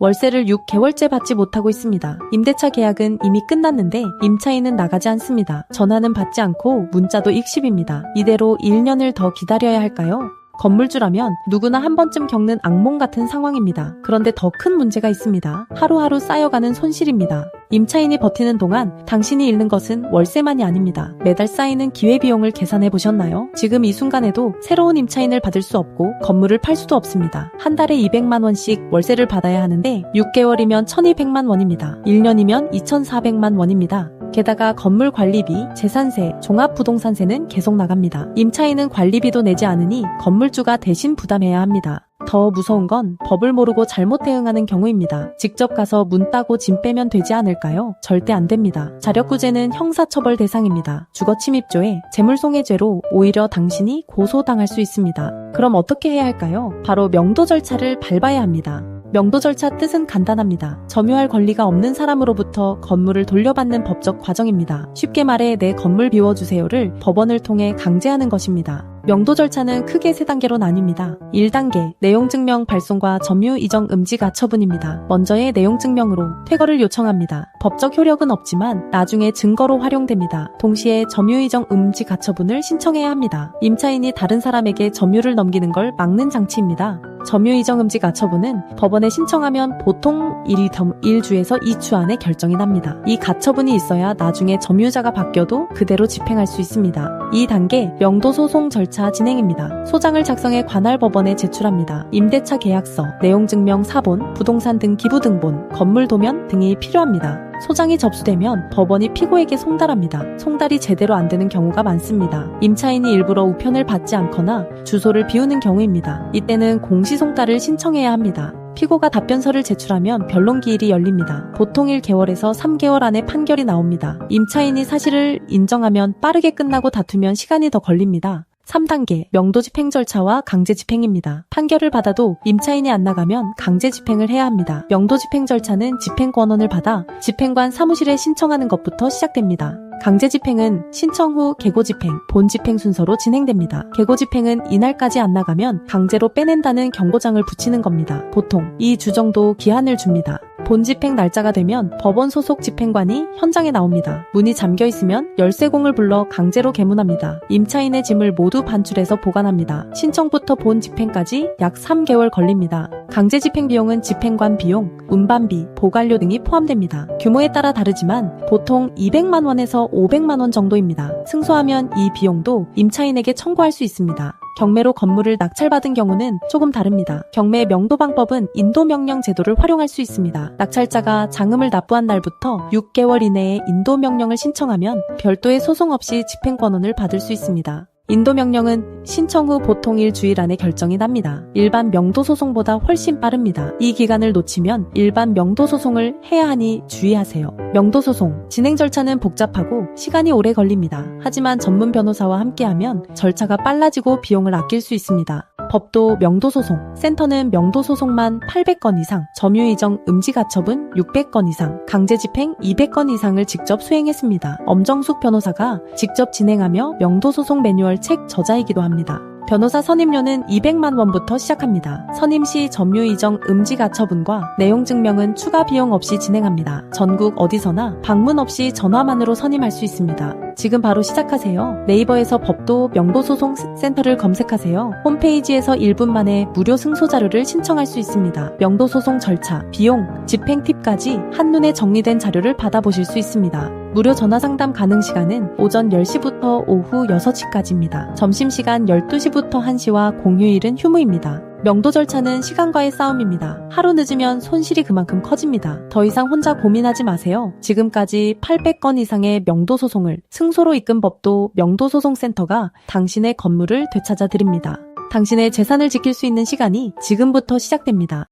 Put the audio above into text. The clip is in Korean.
월세를 6개월째 받지 못하고 있습니다. 임대차 계약은 이미 끝났는데 임차인은 나가지 않습니다. 전화는 받지 않고 문자도 익십입니다. 이대로 1년을 더 기다려야 할까요? 건물주라면 누구나 한 번쯤 겪는 악몽 같은 상황입니다. 그런데 더 큰 문제가 있습니다. 하루하루 쌓여가는 손실입니다. 임차인이 버티는 동안 당신이 잃는 것은 월세만이 아닙니다. 매달 쌓이는 기회비용을 계산해 보셨나요? 지금 이 순간에도 새로운 임차인을 받을 수 없고 건물을 팔 수도 없습니다. 한 달에 200만 원씩 월세를 받아야 하는데 6개월이면 1200만 원입니다. 1년이면 2400만 원입니다. 게다가 건물 관리비, 재산세, 종합부동산세는 계속 나갑니다. 임차인은 관리비도 내지 않으니 건물주가 대신 부담해야 합니다. 더 무서운 건 법을 모르고 잘못 대응하는 경우입니다. 직접 가서 문 따고 짐 빼면 되지 않을까요? 절대 안 됩니다. 자력구제는 형사처벌 대상입니다. 주거침입죄, 재물손해죄로 오히려 당신이 고소당할 수 있습니다. 그럼 어떻게 해야 할까요? 바로 명도 절차를 밟아야 합니다. 명도 절차 뜻은 간단합니다. 점유할 권리가 없는 사람으로부터 건물을 돌려받는 법적 과정입니다. 쉽게 말해 내 건물 비워주세요를 법원을 통해 강제하는 것입니다. 명도 절차는 크게 3단계로 나뉩니다. 1단계, 내용증명 발송과 점유 이정 음지 가처분입니다. 먼저의 내용증명으로 퇴거를 요청합니다. 법적 효력은 없지만 나중에 증거로 활용됩니다. 동시에 점유 이정 음지 가처분을 신청해야 합니다. 임차인이 다른 사람에게 점유를 넘기는 걸 막는 장치입니다. 점유 이정 음지 가처분은 법원에 신청하면 보통 1주에서 2주 안에 결정이 납니다. 이 가처분이 있어야 나중에 점유자가 바뀌어도 그대로 집행할 수 있습니다. 2단계, 명도 소송 절차 진행입니다. 소장을 작성해 관할 법원에 제출합니다. 임대차 계약서, 내용증명 사본, 부동산 등 기부 등본, 건물 도면 등이 필요합니다. 소장이 접수되면 법원이 피고에게 송달합니다. 송달이 제대로 안 되는 경우가 많습니다. 임차인이 일부러 우편을 받지 않거나 주소를 비우는 경우입니다. 이때는 공시송달을 신청해야 합니다. 피고가 답변서를 제출하면 변론기일이 열립니다. 보통 1개월에서 3개월 안에 판결이 나옵니다. 임차인이 사실을 인정하면 빠르게 끝나고 다투면 시간이 더 걸립니다. 3단계, 명도 집행 절차와 강제 집행입니다. 판결을 받아도 임차인이 안 나가면 강제 집행을 해야 합니다. 명도 집행 절차는 집행 권한을 받아 집행관 사무실에 신청하는 것부터 시작됩니다. 강제 집행은 신청 후 개고 집행, 본 집행 순서로 진행됩니다. 개고 집행은 이날까지 안 나가면 강제로 빼낸다는 경고장을 붙이는 겁니다. 보통 2주 정도 기한을 줍니다. 본 집행 날짜가 되면 법원 소속 집행관이 현장에 나옵니다. 문이 잠겨 있으면 열쇠공을 불러 강제로 개문합니다. 임차인의 짐을 모두 반출해서 보관합니다. 신청부터 본 집행까지 약 3개월 걸립니다. 강제 집행 비용은 집행관 비용, 운반비, 보관료 등이 포함됩니다. 규모에 따라 다르지만 보통 200만 원에서 500만 원 정도입니다. 승소하면 이 비용도 임차인에게 청구할 수 있습니다. 경매로 건물을 낙찰받은 경우는 조금 다릅니다. 경매 명도 방법은 인도명령 제도를 활용할 수 있습니다. 낙찰자가 장음을 납부한 날부터 6개월 이내에 인도명령을 신청하면 별도의 소송 없이 집행권원을 받을 수 있습니다. 인도명령은 신청 후 보통 일주일 안에 결정이 납니다. 일반 명도소송보다 훨씬 빠릅니다. 이 기간을 놓치면 일반 명도소송을 해야 하니 주의하세요. 명도소송, 진행 절차는 복잡하고 시간이 오래 걸립니다. 하지만 전문 변호사와 함께하면 절차가 빨라지고 비용을 아낄 수 있습니다. 법도 명도소송, 센터는 명도소송만 800건 이상, 점유이정 음지가처분 600건 이상, 강제집행 200건 이상을 직접 수행했습니다. 엄정숙 변호사가 직접 진행하며 명도소송 매뉴얼 책 저자이기도 합니다. 변호사 선임료는 200만 원부터 시작합니다. 선임 시 점유이정 음지가처분과 내용증명은 추가 비용 없이 진행합니다. 전국 어디서나 방문 없이 전화만으로 선임할 수 있습니다. 지금 바로 시작하세요. 네이버에서 법도 명도소송센터를 검색하세요. 홈페이지에서 1분 만에 무료 승소 자료를 신청할 수 있습니다. 명도소송 절차, 비용, 집행 팁까지 한눈에 정리된 자료를 받아보실 수 있습니다. 무료 전화상담 가능 시간은 오전 10시부터 오후 6시까지입니다. 점심시간 12시부터 1시와 공휴일은 휴무입니다. 명도 절차는 시간과의 싸움입니다. 하루 늦으면 손실이 그만큼 커집니다. 더 이상 혼자 고민하지 마세요. 지금까지 800건 이상의 명도소송을 승소로 이끈 법도 명도소송센터가 당신의 건물을 되찾아 드립니다. 당신의 재산을 지킬 수 있는 시간이 지금부터 시작됩니다.